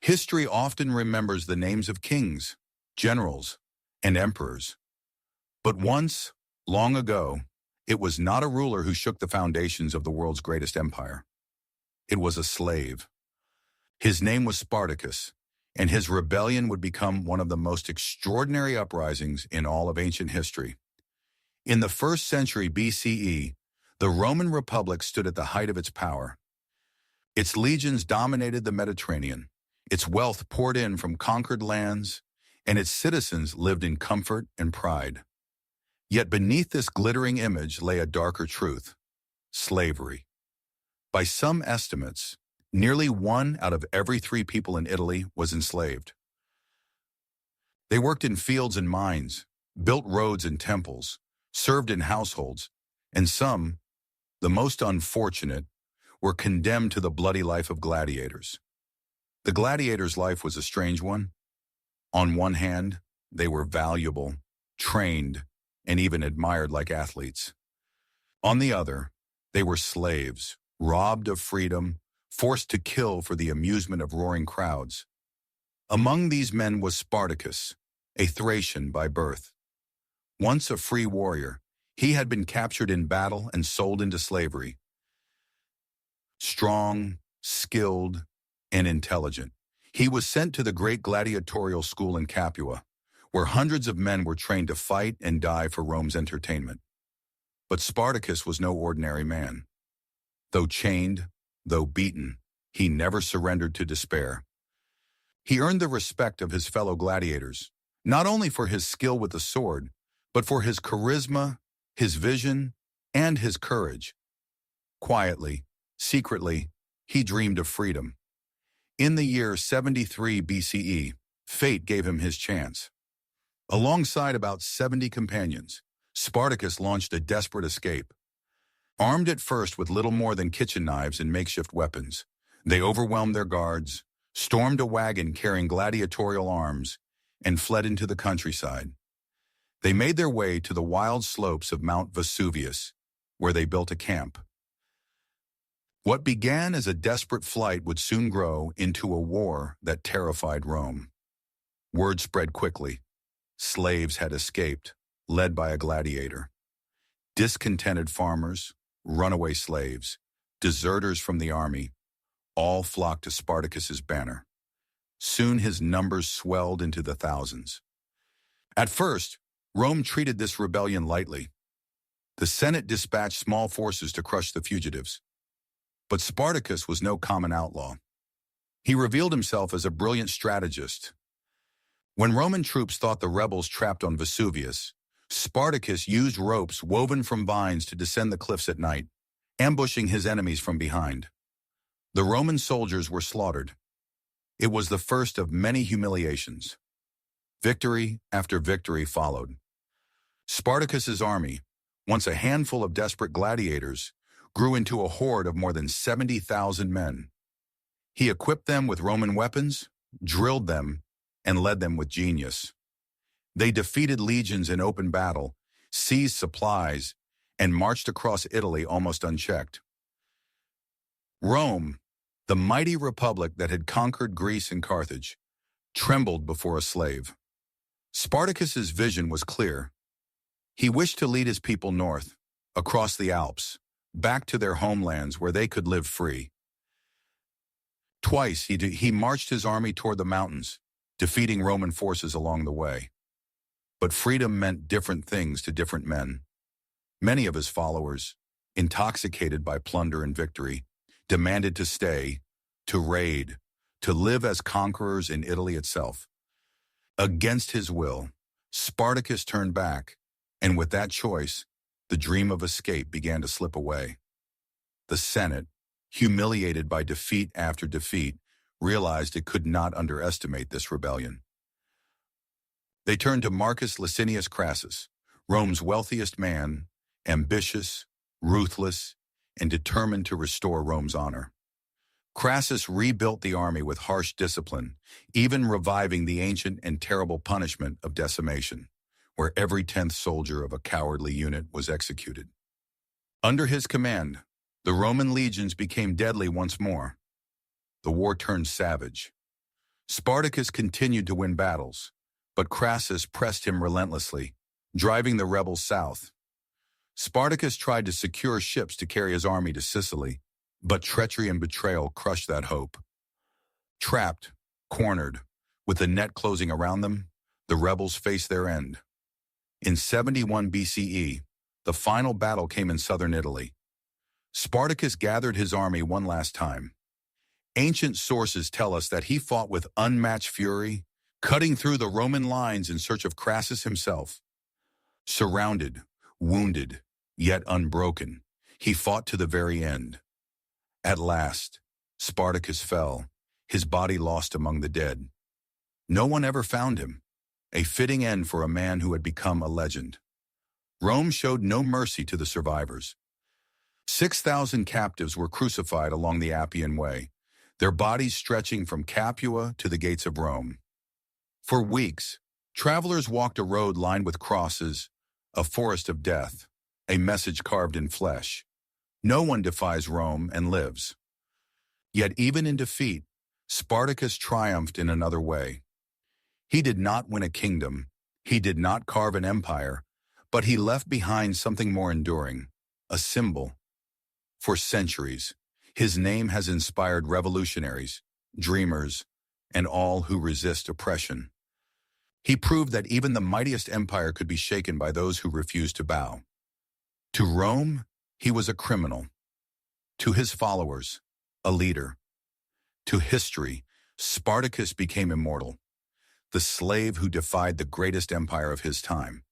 History often remembers the names of kings, generals, and emperors. But once, long ago, it was not a ruler who shook the foundations of the world's greatest empire. It was a slave. His name was Spartacus, and his rebellion would become one of the most extraordinary uprisings in all of ancient history. In the 1st century BCE, the Roman Republic stood at the height of its power. Its legions dominated the Mediterranean, its wealth poured in from conquered lands, and its citizens lived in comfort and pride. Yet beneath this glittering image lay a darker truth: slavery. By some estimates, nearly 1 out of every 3 people in Italy was enslaved. They worked in fields and mines, built roads and temples, served in households, and some, the most unfortunate, were condemned to the bloody life of gladiators. The gladiator's life was a strange one. On one hand, they were valuable, trained, and even admired like athletes. On the other, they were slaves, robbed of freedom, forced to kill for the amusement of roaring crowds. Among these men was Spartacus, a Thracian by birth. Once a free warrior, he had been captured in battle and sold into slavery. Strong, skilled, and intelligent, he was sent to the great gladiatorial school in Capua, where hundreds of men were trained to fight and die for Rome's entertainment. But Spartacus was no ordinary man. Though chained, though beaten, he never surrendered to despair. He earned the respect of his fellow gladiators, not only for his skill with the sword, but for his charisma, his vision, and his courage. Quietly, secretly, he dreamed of freedom. In the year 73 BCE, fate gave him his chance. Alongside about 70 companions, Spartacus launched a desperate escape. Armed at first with little more than kitchen knives and makeshift weapons, they overwhelmed their guards, stormed a wagon carrying gladiatorial arms, and fled into the countryside. They made their way to the wild slopes of Mount Vesuvius, where they built a camp. What began as a desperate flight would soon grow into a war that terrified Rome. Word spread quickly. Slaves had escaped, led by a gladiator. Discontented farmers, runaway slaves, deserters from the army, all flocked to Spartacus's banner. Soon his numbers swelled into the thousands. At first, Rome treated this rebellion lightly. The Senate dispatched small forces to crush the fugitives. But Spartacus was no common outlaw. He revealed himself as a brilliant strategist. When Roman troops thought the rebels trapped on Vesuvius, Spartacus used ropes woven from vines to descend the cliffs at night, ambushing his enemies from behind. The Roman soldiers were slaughtered. It was the first of many humiliations. Victory after victory followed. Spartacus's army, once a handful of desperate gladiators, grew into a horde of more than 70,000 men. He equipped them with Roman weapons, drilled them, and led them with genius. They defeated legions in open battle, seized supplies, and marched across Italy almost unchecked. Rome, the mighty republic that had conquered Greece and Carthage, trembled before a slave. Spartacus's vision was clear. He wished to lead his people north, across the Alps, back to their homelands where they could live free. Twice he marched his army toward the mountains, defeating Roman forces along the way. But freedom meant different things to different men. Many of his followers, intoxicated by plunder and victory, demanded to stay, to raid, to live as conquerors in Italy itself. Against his will, Spartacus turned back, and with that choice, the dream of escape began to slip away. The Senate, humiliated by defeat after defeat, realized it could not underestimate this rebellion. They turned to Marcus Licinius Crassus, Rome's wealthiest man, ambitious, ruthless, and determined to restore Rome's honor. Crassus rebuilt the army with harsh discipline, even reviving the ancient and terrible punishment of decimation, where every 10th soldier of a cowardly unit was executed. Under his command, the Roman legions became deadly once more. The war turned savage. Spartacus continued to win battles, but Crassus pressed him relentlessly, driving the rebels south. Spartacus tried to secure ships to carry his army to Sicily, but treachery and betrayal crushed that hope. Trapped, cornered, with the net closing around them, the rebels faced their end. In 71 BCE, the final battle came in southern Italy. Spartacus gathered his army one last time. Ancient sources tell us that he fought with unmatched fury, cutting through the Roman lines in search of Crassus himself. Surrounded, wounded, yet unbroken, he fought to the very end. At last, Spartacus fell, his body lost among the dead. No one ever found him, a fitting end for a man who had become a legend. Rome showed no mercy to the survivors. 6,000 captives were crucified along the Appian Way, their bodies stretching from Capua to the gates of Rome. For weeks, travelers walked a road lined with crosses, a forest of death, a message carved in flesh. No one defies Rome and lives. Yet even in defeat, Spartacus triumphed in another way. He did not win a kingdom, he did not carve an empire, but he left behind something more enduring, a symbol. For centuries, his name has inspired revolutionaries, dreamers, and all who resist oppression. He proved that even the mightiest empire could be shaken by those who refused to bow. To Rome, he was a criminal. To his followers, a leader. To history, Spartacus became immortal, the slave who defied the greatest empire of his time.